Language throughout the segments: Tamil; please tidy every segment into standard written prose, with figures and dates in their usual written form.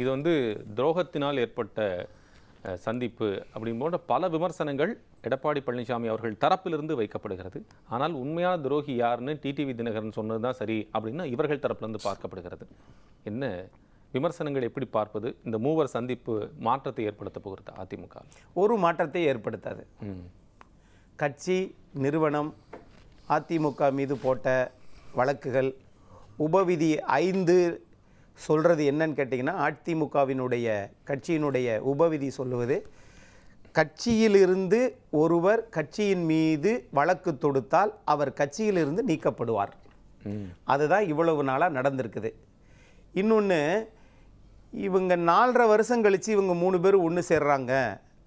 இது வந்து துரோகத்தினால் ஏற்பட்ட சந்திப்பு அப்படி போன்ற பல விமர்சனங்கள் எடப்பாடி பழனிசாமி அவர்கள் தரப்பிலிருந்து வைக்கப்படுகிறது. ஆனால் உண்மையான துரோகி யாருன்னு டிடிவி தினகரன் சொன்னது தான் சரி அப்படின்னா இவர்கள் தரப்பிலிருந்து பார்க்கப்படுகிறது. என்ன விமர்சனங்கள் எப்படி பார்ப்பது? இந்த மூவர் சந்திப்பு மாற்றத்தை ஏற்படுத்த போகிறது அதிமுக? ஒரு மாற்றத்தை ஏற்படுத்தாது. கட்சி நிறுவனம் அதிமுக மீது போட்ட வழக்குகள் உபவிதி 5 சொல்கிறது என்னன்னு கேட்டிங்கன்னா, அதிமுகவினுடைய கட்சியினுடைய உபவிதி சொல்லுவது, கட்சியிலிருந்து ஒருவர் கட்சியின் மீது வழக்கு தொடுத்தால் அவர் கட்சியிலிருந்து நீக்கப்படுவார். அதுதான் இவ்வளவு நாளாக நடந்திருக்குது. இன்னொன்று, இவங்க 4.5 வருஷம் கழித்து இவங்க 3 பேர் ஒன்று சேர்றாங்க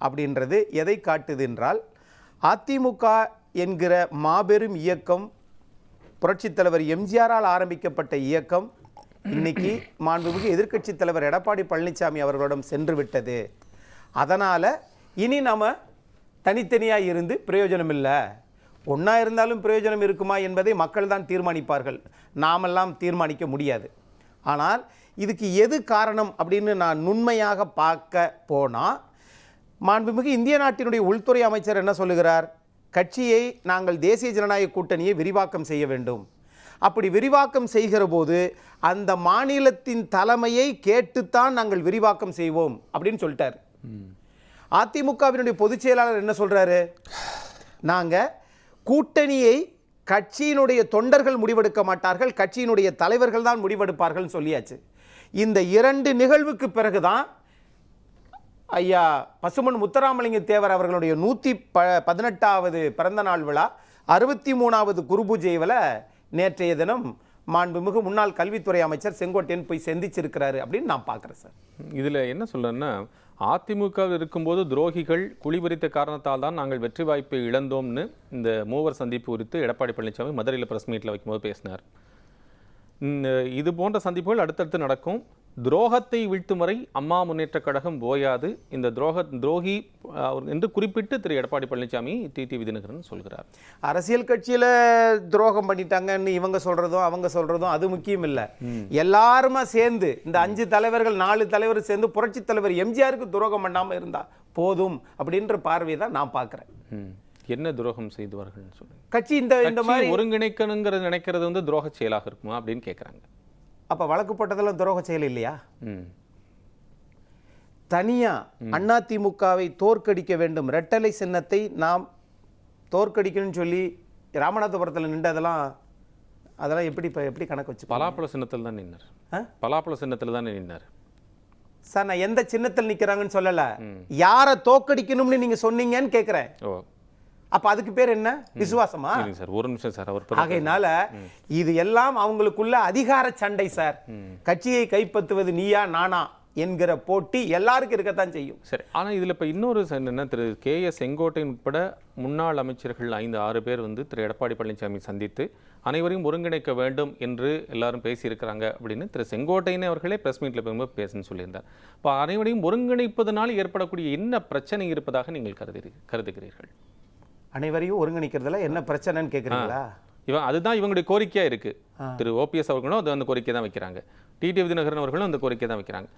அப்படின்றது எதை காட்டுது என்றால், அதிமுக என்கிற மாபெரும் இயக்கம், புரட்சித் தலைவர் எம்ஜிஆரால் ஆரம்பிக்கப்பட்ட இயக்கம், இன்னைக்கு மாண்புமிகு எதிர்க்கட்சித் தலைவர் எடப்பாடி பழனிசாமி அவர்களிடம் சென்று விட்டது. அதனால் இனி நாம் தனித்தனியாக இருந்து பிரயோஜனம் இல்லை, ஒன்றா இருந்தாலும் பிரயோஜனம் இருக்குமா என்பதை மக்கள் தான் தீர்மானிப்பார்கள், நாமெல்லாம் தீர்மானிக்க முடியாது. ஆனால் இதுக்கு எது காரணம் அப்படின்னு நான் நுண்மையாக பார்க்க போனால், மாண்புமிகு இந்திய நாட்டினுடைய உள்துறை அமைச்சர் என்ன சொல்லுகிறார்? கட்சியை நாங்கள் தேசிய ஜனநாயக கூட்டணியை விரிவாக்கம் செய்ய வேண்டும். அப்படி விரிவாக்கம் செய்கிற போது அந்த மாநிலத்தின் தலைமையை கேட்டுத்தான் நாங்கள் விரிவாக்கம் செய்வோம் அப்படின்னு சொல்லிட்டார். அதிமுகவினுடைய பொதுச் செயலாளர் என்ன சொல்றாரு? நாங்கள் கூட்டணியை கட்சியினுடைய தொண்டர்கள் முடிவெடுக்க மாட்டார்கள், கட்சியினுடைய தலைவர்கள் தான் முடிவெடுப்பார்கள் சொல்லியாச்சு. இந்த 2 நிகழ்வுக்கு பிறகுதான் ஐயா பசுமன் முத்துராமலிங்க தேவர் அவர்களுடைய 118வது பிறந்த நாள் விழா, 63வது குருபூஜையில் நேற்றைய தினம் மாண்புமிகு முன்னாள் கல்வித்துறை அமைச்சர் செங்கோட்டையன் போய் சந்திச்சிருக்கிறாரு அப்படின்னு நான் பார்க்குறேன் சார். இதில் என்ன சொல்றேன்னா, அதிமுக இருக்கும்போது துரோகிகள் குழிபறித்த காரணத்தால் தான் நாங்கள் வெற்றி வாய்ப்பை இழந்தோம்னு இந்த மூவர் சந்திப்பு குறித்து எடப்பாடி பழனிசாமி மதுரையில் பிரஸ் மீட்டில் வைக்கும்போது பேசினார். இது போன்ற சந்திப்புகள் அடுத்தடுத்து நடக்கும். துரோகத்தை வீழ்த்தும் வரை அம்மா முன்னேற்ற கழகம் ஓயாது. இந்த துரோகி என்று குறிப்பிட்டு திரு எடப்பாடி பழனிசாமி டிடிவி தினகரன் சொல்கிறார். அரசியல் கட்சியில் துரோகம் பண்ணிட்டாங்கன்னு இவங்க சொல்றதும் அவங்க சொல்றதும் அது முக்கியம் இல்லை. எல்லாருமா சேர்ந்து இந்த 5 தலைவர்கள் 4 தலைவர் சேர்ந்து புரட்சி தலைவர் எம்ஜிஆருக்கு துரோகம் பண்ணாமல் இருந்தா போதும் அப்படின்ற பார்வையை தான் நான் பார்க்குறேன். என்ன துரோகம் செய்துவார்கள் சொல்லுங்க. கட்சி இந்த மாதிரி ஒருங்கிணைக்கணுங்கிறது நினைக்கிறது வந்து துரோக செயலாக இருக்குமா அப்படின்னு கேட்குறாங்க. அப்ப வழக்கு போட்டதெல்லாம் துரோக செயல் இல்லையா? தனியா அதிமுகவை தோற்கடிக்க வேண்டும், ரெட்டலை சின்னத்தை நாம் தோற்கடிக்கணும்னு சொல்லி ராமநாதபுரத்தில் அதெல்லாம் எப்படி கணக்கு வச்சு? பலாப்பழ சின்னத்தில் தான் நின்னார். பலாப்பழ சின்னத்தில் தான் நின்னார் சார். நான் எந்த சின்னத்தில் நிற்கிறாங்கன்னு சொல்லல, யாரை தோற்கடிக்கணும்னு நீங்க சொன்னீங்கன்னு கேட்கிறேன். அப்ப அதுக்கு பேர் என்ன? விசுவாசமா? சார் ஒரு நிமிஷம் சார். ஆகையினால இது எல்லாம் அவங்களுக்குள்ள அதிகார சண்டை சார். கட்சியை கைப்பற்றுவது நீயா நானா என்கிற போட்டி எல்லாருக்கும் இருக்கத்தான் செய்யும். சரி, ஆனா இதுல இப்ப இன்னொரு என்ன, திரு KS செங்கோட்டையன் உட்பட முன்னாள் அமைச்சர்கள் 5-6 பேர் வந்து திரு எடப்பாடி பழனிசாமி சந்தித்து அனைவரையும் ஒருங்கிணைக்க வேண்டும் என்று எல்லாரும் பேசியிருக்கிறாங்க அப்படின்னு திரு செங்கோட்டையன் அவர்களே பிரஸ் மீட்ல போகும்போது பேசுன்னு சொல்லியிருந்தார். இப்போ அனைவரையும் ஒருங்கிணைப்பதனால் ஏற்படக்கூடிய என்ன பிரச்சனை இருப்பதாக நீங்கள் கருதுகிறீர்கள்? அனைவரையும் ஒருங்கிணைக்கிறதுல என்ன பிரச்சனைன்னு கேட்குறீங்களா? அதுதான் இவங்களுடைய கோரிக்கையா இருக்கு. திரு OPS அவர்களும் அந்த கோரிக்கை தான் வைக்கிறாங்க, டிடிவி தினகரன் அவர்களும் அந்த கோரிக்கை தான் வைக்கிறாங்க,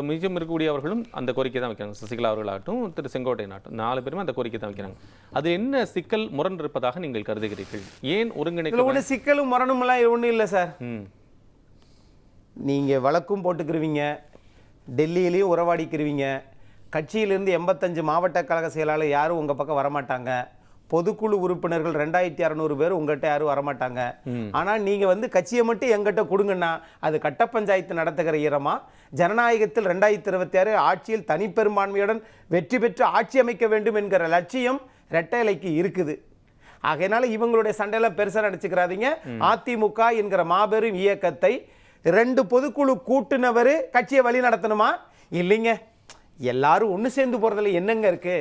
மிச்சம் இருக்கக்கூடிய அவர்களும் அந்த கோரிக்கை தான் வைக்கிறாங்க. சசிகலா அவர்களாகட்டும் திரு செங்கோட்டையன் ஆகட்டும் 4 பேருமே அந்த கோரிக்கை தான் வைக்கிறாங்க. அது என்ன சிக்கல் முரண் இருப்பதாக நீங்கள் கருதுகிறீர்கள்? ஏன் ஒருங்கிணைக்க? சிக்கலும் முரணுமெல்லாம் ஒன்றும் இல்லை சார். நீங்க வழக்கும் போட்டுக்கிருவீங்க, டெல்லியிலையும் உறவாடிக்கிருவீங்க, கட்சியிலிருந்து 85 மாவட்ட கழக செயலாளர் யாரும் உங்க பக்கம் வரமாட்டாங்க, பொதுக்குழு உறுப்பினர்கள் 2600 பேர் உங்கள்கிட்ட யாரும் வரமாட்டாங்க. ஆனால் நீங்கள் வந்து கட்சியை மட்டும் எங்கிட்ட கொடுங்கன்னா அது கட்ட பஞ்சாயத்து நடத்துகிற இடமா? ஜனநாயகத்தில் 2026 ஆட்சியில் தனிப்பெரும்பான்மையுடன் வெற்றி பெற்று ஆட்சி அமைக்க வேண்டும் என்கிற லட்சியம் இரட்டை இலைக்கு இருக்குது. ஆகையினால இவங்களுடைய சண்டையெல்லாம் பெருசாக நினச்சிக்கிறாதீங்க. அதிமுக என்கிற மாபெரும் இயக்கத்தை 2 பொதுக்குழு கூட்டுனவர் கட்சியை வழி நடத்தணுமா? இல்லைங்க, எல்லாரும் ஒன்று சேர்ந்து போகிறதுல என்னங்க இருக்கு?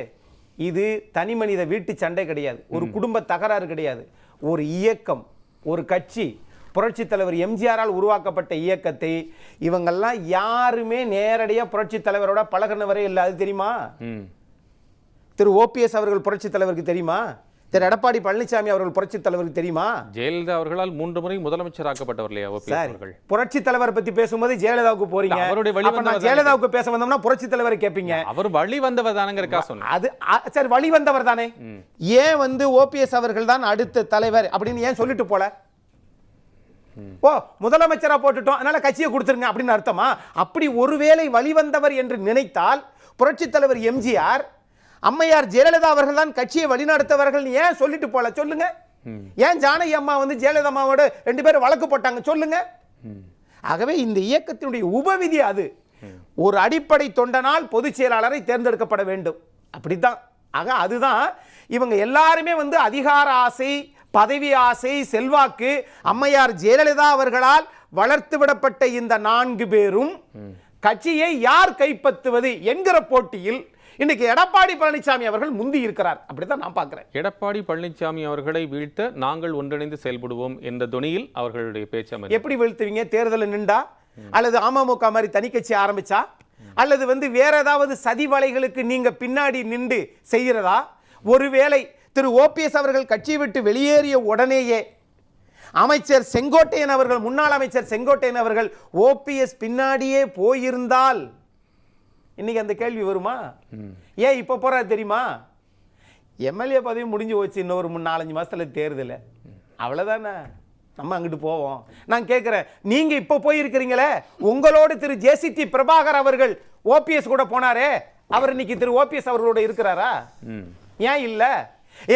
இது தனி மனித வீட்டு சண்டை கிடையாது, ஒரு குடும்ப தகராறு கிடையாது. ஒரு இயக்கம், ஒரு கட்சி, புரட்சி தலைவர் எம்ஜிஆரால் உருவாக்கப்பட்ட இயக்கத்தை இவங்கெல்லாம் யாருமே நேரடியாக புரட்சி தலைவரோட பழகினவரே இல்லை. அது தெரியுமா? திரு OPS அவர்கள் புரட்சி தலைவருக்கு தெரியுமா? திரு எடப்பாடி பழனிசாமி அவர்கள் புரட்சித் தலைவருக்கு தெரியுமா? ஜெயலலிதா அவர்களால் 3 முறை முதலமைச்சராக்கப்பட்டவர் இல்லையா ஓபிஎஸ் அவர்கள்? புரட்சித் தலைவர் பத்தி பேசும்போது ஜெயலலிதாவுக்கு போறீங்க. அவருடைய வழி அப்ப நான் ஜெயலலிதாவுக்கு பேச வந்தோம்னா புரட்சித் தலைவரை கேட்பீங்க. அவர் வழி வந்தவர் தானங்கறக்கா சொன்னேன். அது சரி, வழி வந்தவர் தானே. ஏன் ஓபிஎஸ் அவர்கள் தான் அடுத்த தலைவர் அப்படின்னு ஏன் சொல்லிட்டு போல? ஓ, முதலமைச்சரா போட்டுட்டோம் அதனால கட்சியை கொடுத்துருங்க அப்படின்னு அர்த்தமா? அப்படி ஒருவேளை வழி வந்தவர் என்று நினைத்தால் புரட்சித் தலைவர் எம்ஜிஆர், அம்மையார் ஜெயலலிதா அவர்கள் தான் கட்சியை வழிநடத்தவர்கள் ஏன் சொல்லிட்டு போல? சொல்லுங்க. ஏன் ஜானகி அம்மா ஜெயலலிதா அம்மாவோட 2 பேரும் வழக்கு போட்டாங்க? சொல்லுங்க. ஆகவே இந்த இயக்கத்தினுடைய உபவிதி அது. ஒரு அடிப்படை தொண்டனால் பொதுச் செயலாளரை தேர்ந்தெடுக்கப்பட வேண்டும். அப்படித்தான். ஆக அதுதான் இவங்க எல்லாருமே அதிகார ஆசை, பதவி ஆசை, செல்வாக்கு, அம்மையார் ஜெயலலிதா அவர்களால் வளர்த்து விடப்பட்ட இந்த 4 பேரும் கட்சியை யார் கைப்பற்றுவது என்கிற போட்டியில் இன்னைக்கு எடப்பாடி பழனிசாமி அவர்கள் முந்தி இருக்கிறார். அப்படித்தான் நான் பார்க்கிறேன். எடப்பாடி பழனிசாமி அவர்களை வீழ்த்த நாங்கள் ஒன்றிணைந்து செயல்படுவோம் என்ற துணியில் அவர்களுடைய பேச்சு எப்படி வீழ்த்துவீங்க? தேர்தலில் நின்றா, அல்லது அமமுக மாதிரி தனி கட்சி ஆரம்பிச்சா, அல்லது வேற ஏதாவது சதி வலைகளுக்கு நீங்க பின்னாடி நின்று செய்கிறதா? ஒருவேளை திரு ஓபிஎஸ் அவர்கள் கட்சியை விட்டு வெளியேறிய உடனேயே அமைச்சர் செங்கோட்டையன் அவர்கள், முன்னாள் அமைச்சர் செங்கோட்டையன் அவர்கள் ஓபிஎஸ் பின்னாடியே போயிருந்தால் இன்னைக்கு அந்த கேள்வி வருமா? ஏன் இப்ப போறாரு தெரியுமா? எம்எல்ஏ பதவி முடிஞ்சு போச்சு, இன்னொரு 4-5 மாசத்துல தேர்தல், அவ்வளவுதானே. நம்ம அங்கிட்டு போவோம். நான் கேட்கிறேன், நீங்க இப்ப போயிருக்கிறீங்களே, உங்களோடு திரு ஜேசிடி பிரபாகர் அவர்கள் ஓபிஎஸ் கூட போனாரே, அவர் இன்னைக்கு திரு ஓபிஎஸ் அவர்களோட இருக்கிறாரா? ஏன் இல்ல?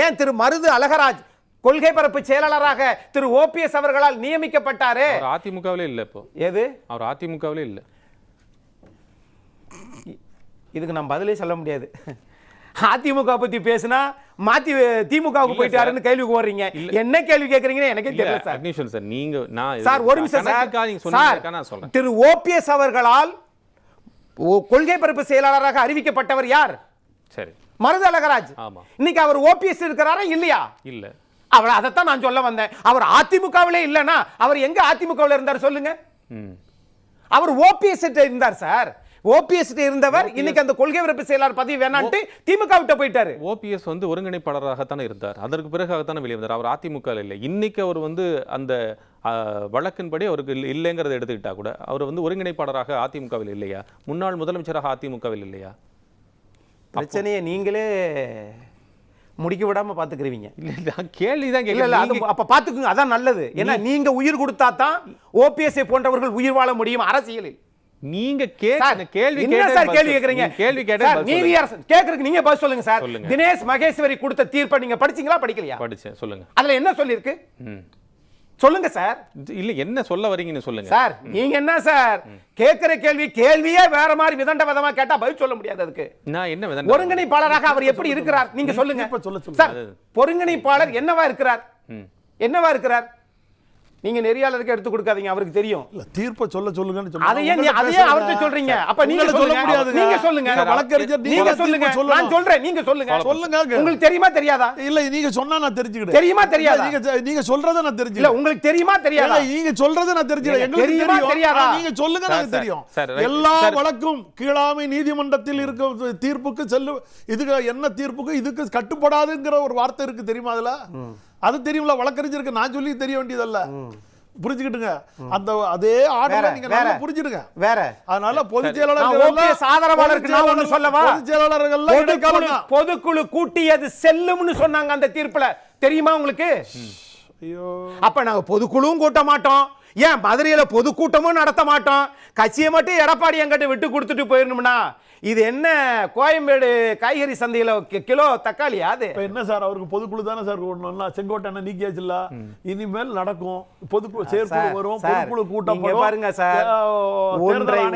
ஏன் திரு மருது அழகராஜ் கொள்கை பரப்பு செயலாளராக திரு ஓபிஎஸ் அவர்களால் நியமிக்கப்பட்டாரே? அதிமுகவிலே இல்ல. இப்போ எது? அவர் அதிமுகவிலே இல்ல. இதுக்கு நான் பதிலே சொல்ல முடியாது. அதிமுக பத்தி பேசினா மாத்தி திமுகவுக்கு போயிட்டாருன்னு கேள்விக்கு வர்றீங்க. என்ன கேள்வி கேட்கறீங்கன்னு எனக்கே தெரியல சார். அக்னிஷன் சார், நீங்க சார் ஒரு நிமிஷம் சார். திரு ஓபிஎஸ் அவர்களால் கொள்கை பரப்பு செயலாளராக அறிவிக்கப்பட்டவர் யார்? சரி, மருது அழகராஜ். இன்னைக்கு அவர் ஓபிஎஸ் இருக்கிறாரா இல்லையா? இல்ல. அவர் அதைத்தான் நான் சொல்ல வந்தேன். அவர் அதிமுகவிலே இல்லைன்னா அவர் எங்க அதிமுகவில் இருந்தார் சொல்லுங்க? அவர் ஓபிஎஸ் இருந்தார் சார். ஓபிஎஸ் இருந்தவர் இன்னைக்கு அந்த கொள்கை பரப்பு செயலாளர் பதவி வேணான்ட்டு திமுக விட்டு போயிட்டாரு. ஓபிஎஸ் ஒருங்கிணைப்பாளராகத்தானே இருந்தார். அதற்கு பிறகாகத்தானே வெளியே வந்தார். அவர் அதிமுக இல்லை. இன்னைக்கு அவர் அந்த வழக்கின்படி அவருக்கு இல்லைங்கிறத எடுத்துக்கிட்டா கூட அவர் ஒருங்கிணைப்பாளராக அதிமுகவில் இல்லையா? முன்னாள் முதலமைச்சராக அதிமுகவில் இல்லையா? பிரச்சனையை நீங்களே முடிக்க விடாம பாத்துக்கிறீங்க. கேள்விதான் கேட்கல. அப்ப பாத்துக்குங்க, அதான் நல்லது. ஏன்னா நீங்க உயிர் கொடுத்தா தான் ஓபிஎஸ் போன்றவர்கள் உயிர் வாழ முடியும் அரசியலில். நீங்க கேள்வி கேக்குறீங்க. கேள்வி கேட்டா நீதியரசர் கேக்குறதுக்கு நீங்க பதில் சொல்லுங்க சார். தினேஷ் மகேஸ்வரி கொடுத்த தீர்ப்பை நீங்க படிச்சீங்களா படிக்கலையா? படிச்சேன். சொல்லுங்க. அதுல என்ன சொல்லி இருக்கு சொல்லுங்க சார். இல்ல என்ன சொல்ல வரீங்கன்னு சொல்லுங்க சார். நீங்க என்ன சார் கேக்குற கேள்வியே வேற மாதிரி விதண்ட விதமா கேட்டா பதில் சொல்ல முடியாது. அதுக்கு நான் என்ன விதண்ட ஒருங்கிணைப்பாளராக அவர் எப்படி இருக்கிறார் நீங்க சொல்லுங்க சார். ஒருங்கிணைப்பாளர் என்னவா இருக்கிறார்? நீங்க நெறியாளருக்கு எடுத்து கொடுக்காதீங்க, அவருக்கு தெரியும். இல்ல தீர்ப்பை சொல்லுங்கன்னு சொன்னா அதையே அவர்ட்ட சொல்றீங்க. அப்ப நீங்க சொல்ல முடியாது. நீங்க சொல்லுங்க. வழக்கறிஞர் நீங்க சொல்லுங்க. நான் சொல்றேன், நீங்க சொல்லுங்க. உங்களுக்கு தெரியுமா தெரியாதா? இல்ல நீங்க சொன்னா நான் தெரிஞ்சுக்கிறேன். தெரியுமா தெரியாதா? நீங்க சொல்றத நான் தெரிஞ்சுக்கிறேன். இல்ல உங்களுக்கு தெரியுமா தெரியாதா? நீங்க சொல்றத நான் தெரிஞ்சுக்கிறேன். எங்களுக்கு தெரியுமா தெரியாதா? நீங்க சொல்லுங்க, எனக்கு தெரியும். எல்லா வழக்கும் கீழாமை நீதிமன்றத்தில் இருக்க தீர்ப்புக்கு செல்லும். இதுக்கு என்ன தீர்ப்புக்கு இதுக்கு கட்டுப்படாதுங்கிற ஒரு வார்த்தை இருக்கு தெரியுமா? அதுல அது தெரியும்ல வழக்கறிஞருக்கு. நான் சொல்லி தெரிய வேண்டியதல்ல. புரிஞ்சுக்கிட்டுங்க. அந்த அதே ஆர்டரை நீங்க நல்லா புரிஞ்சிடுங்க. வேற அதனால பொதுச் செயலாளர்கள் ஆதரவாளருக்கு நான் ஒன்னு சொல்லவா? பொதுச் செயலாளர்கள் பொதுக்குழு கூட்டியது செல்லும்னு சொன்னாங்க அந்த தீர்ப்புல. தெரியுமா உங்களுக்கு? ஐயோ, அப்ப நாங்க பொதுக்குழுவும் கூட்ட மாட்டோம், ஏன் மதுரையில பொதுக்கூட்டமும் நடத்த மாட்டோம், கட்சியை மட்டும் எடப்பாடி என்கிட்ட விட்டு கொடுத்துட்டு போயிடணும்னா இது என்ன கோயம்பேடு காய்கறி சந்தையில கிலோ தக்காளியா? அது என்ன சார், அவருக்கு பொதுக்குழு தானே சார் கூட்டணும். செங்கோட்டை நீக்கியாச்சுல்ல, இனிமேல் நடக்கும். பொதுக்குழு செயற்குழு வரும், பொதுக்குழு கூட்டம் பாருங்க சார்.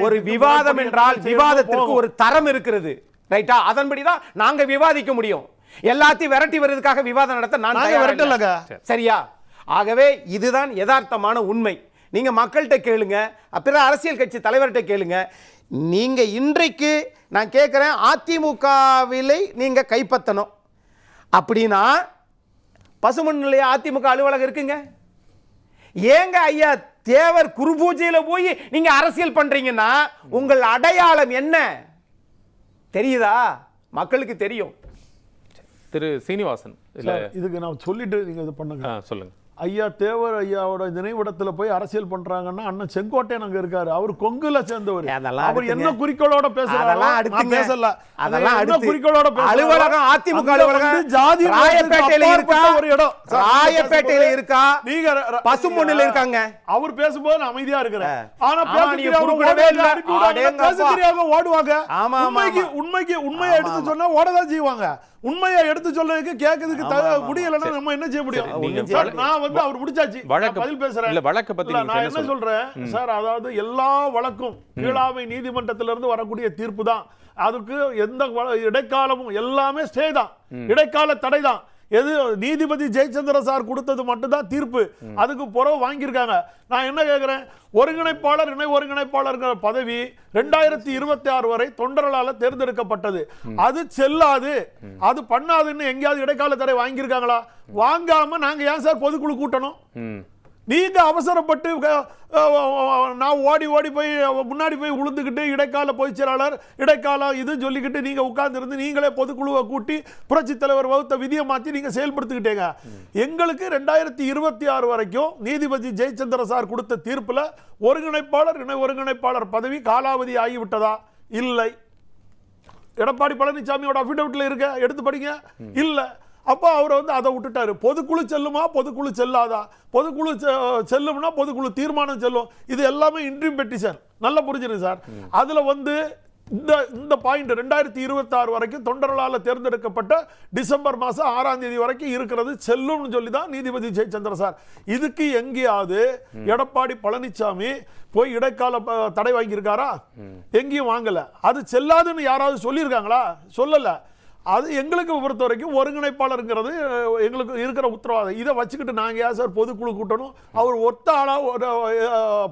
ஒரு விவாதம் என்றால் விவாதத்திற்கு ஒரு தரம் இருக்கிறது, ரைட்டா? அதன்படிதான் நாங்க விவாதிக்க முடியும். எல்லாத்தையும் விரட்டி வருவதற்காக விவாதம் நடத்த நான் விரட்டலங்க, சரியா? ஆகவே இதுதான் யதார்த்தமான உண்மை. நீங்க மக்கள்கிட்ட கேளுங்க, அப்புறம் அரசியல் கட்சி தலைவர்கிட்ட கேளுங்க. நீங்க இன்றைக்கு நான் கேட்கிறேன், அதிமுகவிலை நீங்க கைப்பற்றணும் அப்படின்னா பசுமன் நிலைய அதிமுக அலுவலகம் இருக்குங்க. ஏங்க ஐயா தேவர் குருபூஜையில போய் நீங்க அரசியல் பண்றீங்கன்னா உங்கள் அடையாளம் என்ன தெரியுதா? மக்களுக்கு தெரியும். திரு சீனிவாசன் இல்ல இதுக்கு நான் சொல்லிட்டு நீங்க இது பண்ணுங்க. சொல்லுங்க. ஐயா தேவர் ஐயாவோட நினைவிடத்துல போய் அரசியல் பண்றாங்கன்னா அண்ணன் செங்கோட்டையன் அங்க இருக்காரு. அவர் கொங்குல சேர்ந்தவர். அவர் என்ன குறிக்கோளோட பேசுறாரு? பேசல. அதெல்லாம் என்ன குறிக்கோளோட பேசுறாரு? அலுவலகம் அதிமுக அலுவலகம் ஜாதி ராயப்பேட்டையில இருக்கா? ஒரு இடம் ராயப்பேட்டையில இருக்கா? நீங்க பசும்பொன்னில இருக்காங்க. அவர் பேசும்போது நான் அமைதியா இருக்கிறேன். ஆனா பேச தெரியாம ஓடுவாங்க. உண்மையை எடுத்து சொன்னா ஓடதான் செய்வாங்க. உண்மையை எடுத்து சொல்றதுக்கு கேட்கறதுக்கு முடியலன்னா நம்ம என்ன செய்ய முடியும்? நான் வந்து அவர் முடிச்சாச்சு பதில் பேசுறேன். நான் என்ன சொல்றேன் சார், அதாவது எல்லா வழக்கும் கீழாமை நீதிமன்றத்திலிருந்து வரக்கூடிய தீர்ப்பு தான். அதுக்கு எந்த இடைக்காலமும் எல்லாமே ஸ்டே தான், இடைக்கால தடை தான். எது நீதிபதி ஜெயச்சந்திர சார் கொடுத்தது மட்டும்தான் தீர்ப்பு. அதுக்கு புறவு வாங்கியிருக்காங்க. நான் என்ன கேட்கிறேன், ஒருங்கிணைப்பாளர் இணை ஒருங்கிணைப்பாளர் பதவி 2026 வரை தொண்டர்களால் தேர்ந்தெடுக்கப்பட்டது. அது செல்லாது, அது பண்ணாதுன்னு எங்கேயாவது இடைக்கால தடை வாங்கியிருக்காங்களா? வாங்காம நாங்க ஏன் சார் பொதுக்குழு கூட்டணும்? நீங்க அவசரப்பட்டு நான் ஓடி போய் முன்னாடி போய் உளுந்துக்கிட்டு இடைக்கால பொதுச் செயலாளர் இடைக்கால இது சொல்லிக்கிட்டு நீங்க உட்கார்ந்து இருந்து நீங்களே பொதுக்குழுவை கூட்டி புரட்சி தலைவர் வகுத்த விதியை மாற்றி நீங்க செயல்படுத்திக்கிட்டீங்க. எங்களுக்கு 2026 வரைக்கும் நீதிபதி ஜெயச்சந்திர சார் கொடுத்த தீர்ப்புல ஒருங்கிணைப்பாளர் இணை ஒருங்கிணைப்பாளர் பதவி காலாவதி ஆகிவிட்டதா? இல்லை. எடப்பாடி பழனிசாமியோட அபிடவிட்ல இருக்க எடுத்து படிங்க. இல்ல. அப்போ அவர் வந்து அதை விட்டுட்டாரு. பொதுக்குழு செல்லுமா, பொதுக்குழு செல்லாதா? பொதுக்குழு செல்லும்னா பொதுக்குழு தீர்மானம் செல்லும். இது எல்லாமே இன்ட்ரீம் பெட்டிஷன். நல்லா புரிஞ்சுருங்க சார். அதுல வந்து இந்த பாயிண்ட் 2026 வரைக்கும் தொண்டர்களால் தேர்ந்தெடுக்கப்பட்ட டிசம்பர் மாதம் 6ஆம் தேதி வரைக்கும் இருக்கிறது செல்லும்னு சொல்லி தான் நீதிபதி ஜெயச்சந்திர சார். இதுக்கு எங்கேயாவது எடப்பாடி பழனிசாமி போய் இடைக்கால தடை வாங்கியிருக்காரா? எங்கேயும் வாங்கல. அது செல்லாதுன்னு யாராவது சொல்லியிருக்காங்களா? சொல்லல. அது எங்களுக்கு பொறுத்த வரைக்கும் ஒருங்கிணைப்பாளருங்கிறது எங்களுக்கு இருக்கிற உத்தரவாதம். இதை வச்சுக்கிட்டு நாங்கள் ஏன் சார் பொதுக்குழு கூட்டணும்? அவர் ஒத்த ஆளா ஒரு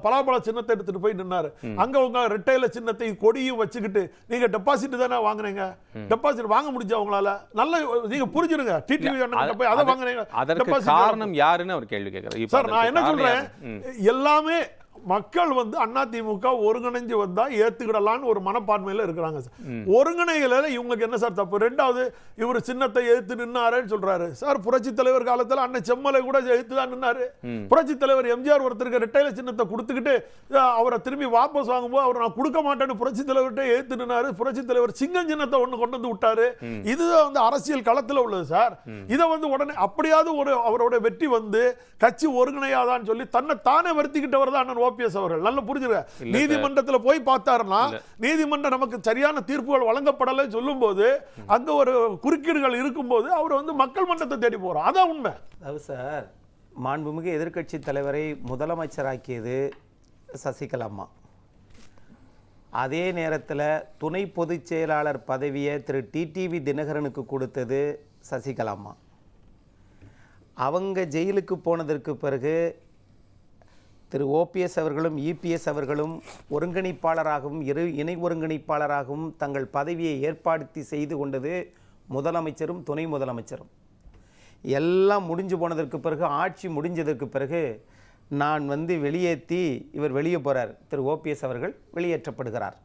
பலாபல சின்னத்தை எடுத்துட்டு போய் நின்னாரு. அங்க உங்க ரெட்டையில சின்னத்தை கொடியும் வச்சுக்கிட்டு நீங்க டெபாசிட் தானே வாங்குறீங்க. டெபாசிட் வாங்க முடிஞ்சா உங்களால? நல்ல நீங்க புரிஞ்சுருங்க. டிடிவி போய் அதை வாங்குறீங்க. அதற்கு காரணம் யாருன்னு அவர் கேள்வி கேட்கிறார். சார் நான் என்ன சொல்றேன், எல்லாமே மக்கள் வந்து அதிமுக ஒருங்கிணைஞ்சு வந்தா ஏத்துக்கிடலான்னு ஒரு மனப்பான்மையில இருக்கிறாங்க. ஒருங்கிணைகள இவங்களுக்கு என்ன சார் தப்பு? ரெண்டாவது, இவர் சின்னத்தை எதிர்த்து நின்னாருன்னு சொல்றாரு. சார் புரட்சி தலைவர் காலத்துல அண்ணன் செம்மலை கூட எதிர்த்து தான் நின்னாரு. புரட்சி தலைவர் எம்ஜிஆர் ஒருத்தருக்கு ரெட்டையில சின்னத்தை கொடுத்துக்கிட்டு அவரை திரும்பி வாபஸ் வாங்கும்போது அவர் நான் கொடுக்க மாட்டேன்னு புரட்சி தலைவர்கிட்ட எதிர்த்து நின்னாரு. புரட்சி தலைவர் சிங்கம் சின்னத்தை ஒண்ணு கொண்டு வந்து விட்டாரு. இதுதான் வந்து அரசியல் களத்துல உள்ளது சார். இதை வந்து உடனே அப்படியாவது ஒரு அவரோட வெற்றி வந்து கட்சி ஒருங்கிணையாதான்னு சொல்லி தன்னை தானே வருத்திக்கிட்டவர் தான் அண்ணன் ஓபிஎஸ் அவர்கள். நல்ல புரிஞ்சுங்க. நீதிமன்றத்தில் போய் பார்த்தாருன்னா நீதிமன்றம் நமக்கு சரியான தீர்ப்புகள் வழங்கப்படலை சொல்லும் போது அங்க ஒரு குறுக்கீடுகள் இருக்கும் போது அவர் வந்து மக்கள் மன்றத்தை தேடி போறோம். அதான் உண்மை. அதாவது சார், மாண்புமிகு எதிர்க்கட்சி தலைவரை முதலமைச்சராக்கியது சசிகலா அம்மா. அதே நேரத்தில் துணை பொதுச் செயலாளர் பதவியை திரு டிடிவி தினகரனுக்கு கொடுத்தது சசிகலா அம்மா. அவங்க ஜெயிலுக்கு போனதற்கு பிறகு திரு ஓபிஎஸ் அவர்களும் இபிஎஸ் அவர்களும் ஒருங்கிணைப்பாளராகவும் இணை ஒருங்கிணைப்பாளராகவும் தங்கள் பதவியை ஏற்பாடு செய்து கொண்டது முதலமைச்சரும் துணை முதலமைச்சரும். எல்லாம் முடிஞ்சு போனதற்கு பிறகு, ஆட்சி முடிஞ்சதற்கு பிறகு நான் வந்து வெளியேற்றி இவர் வெளியே போகிறார். திரு ஓபிஎஸ் அவர்கள் வெளியேற்றப்படுகிறார்.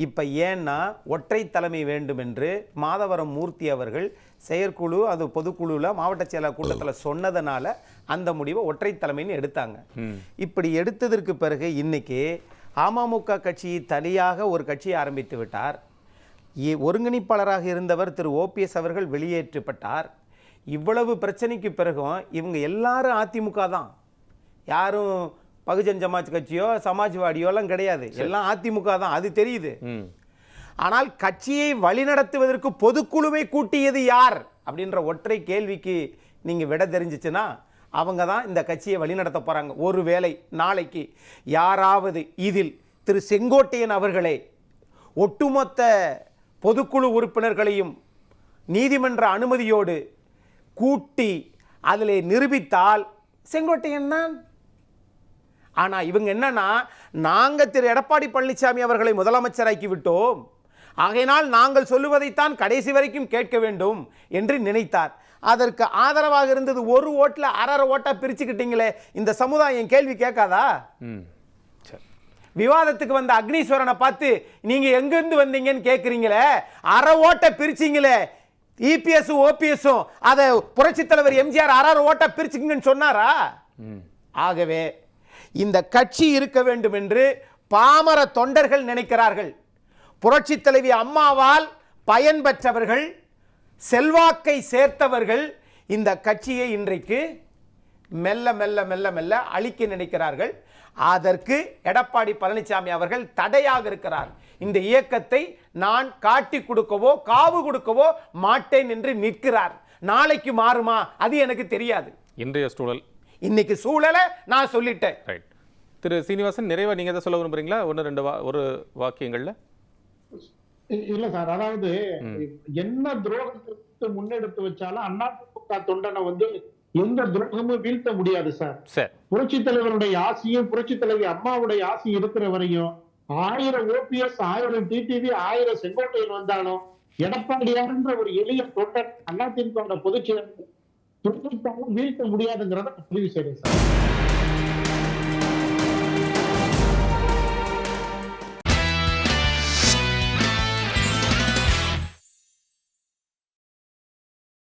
இப்போ ஏன்னா ஒற்றை தலைமை வேண்டும் என்று மாதவரம் மூர்த்தி அவர்கள் செயற்குழு அது பொதுக்குழுவில் மாவட்ட செயலாளர் கூட்டத்தில் சொன்னதனால அந்த முடிவை ஒற்றை தலைமைன்னு எடுத்தாங்க. இப்படி எடுத்ததற்கு பிறகு இன்னைக்கு அமமுக கட்சி தனியாக ஒரு கட்சியை ஆரம்பித்து விட்டார். ஒருங்கிணைப்பாளராக இருந்தவர் திரு ஓபிஎஸ் அவர்கள் வெளியேற்றப்பட்டார். இவ்வளவு பிரச்சனைக்கு பிறகும் இவங்க எல்லாரும் அதிமுக தான். யாரும் பகுஜன் சமாஜ் கட்சியோ சமாஜ்வாடியோ எல்லாம் கிடையாது. எல்லாம் அதிமுக தான். அது தெரியுது. ஆனால் கட்சியை வழிநடத்துவதற்கு பொதுக்குழுவை கூட்டியது யார் அப்படின்ற ஒற்றை கேள்விக்கு நீங்க விட தெரிஞ்சிச்சுன்னா அவங்க தான் இந்த கட்சியை வழிநடத்த போறாங்க. ஒருவேளை நாளைக்கு யாராவது இதில் திரு செங்கோட்டையன் அவர்களை ஒட்டுமொத்த பொதுக்குழு உறுப்பினர்களையும் நீதிமன்ற அனுமதியோடு கூட்டி அதில் நிரூபித்தால் செங்கோட்டையன் தான். ஆனா இவங்க என்னன்னா, நாங்க திரு எடப்பாடி பழனிசாமி அவர்களை முதலமைச்சராக்கி விட்டோம், ஆகையினால் நாங்கள் சொல்லுவதைத்தான் கடைசி வரைக்கும் கேட்க வேண்டும் என்று நினைத்தார். அதற்கு ஆதரவாக இருந்தது ஒரு ஓட்டுல அரை ஓட்டா பிரிச்சுக்கிட்டீங்களே. இந்த சமுதாயம் கேள்வி கேட்காதா? விவாதத்துக்கு வந்த அக்னீஸ்வரனை பார்த்து நீங்க எங்கிருந்து வந்தீங்கன்னு கேட்குறீங்களே, அரை ஓட்டை பிரிச்சிங்களே, இபிஎஸ் ஓபிஎஸும் அதை புரட்சி தலைவர் எம்ஜிஆர் 6 ஓட்டா பிரிச்சுங்கன்னு சொன்னாரா? ஆகவே இந்த கட்சி இருக்க வேண்டும் என்று பாமர தொண்டர்கள் நினைக்கிறார்கள். புரட்சி தலைவி அம்மாவால் பயன்பெற்றவர்கள், செல்வாக்கை சேர்த்தவர்கள் இந்த கட்சியை இன்றைக்கு மெல்ல மெல்ல மெல்ல மெல்ல அழிக்க நினைக்கிறார்கள். அதற்கு எடப்பாடி பழனிசாமி அவர்கள் தடையாக இருக்கிறார். இந்த இயக்கத்தை நான் காட்டி கொடுக்கவோ காவு கொடுக்கவோ மாட்டேன் என்று நிற்கிறார். நாளைக்கு மாறுமா அது எனக்கு தெரியாது. இன்றைய சூழல், இன்னைக்கு சூழலை நான் சொல்லிட்டேன். ரைட். திரு சீனிவாசன், நிறைவா நீங்க எதை சொல்ல விரும்புறீங்களா? ஒரு வாக்கியங்கள்ல? இல்ல சார், அதாவது என்ன துரோகத்தை முன்னெடுத்து வச்சாலும் அதிமுக தொண்டனை எந்த துரோகமும் வீழ்த்த முடியாது சார். புரட்சி தலைவருடைய ஆசையும் புரட்சி தலைவி அம்மாவுடைய ஆசையும் இருக்கிற வரையும் 1000 OPS 1000 டிடிவி 1000 செங்கோட்டையன் வந்தாலும் எடப்பாடியார்ன்ற ஒரு எளிய தொண்டன் அதிமுக பொதுச் செயலாளர் வீழ்த்த முடியாதுங்கிறத பதிவு செய்யறேன் சார்.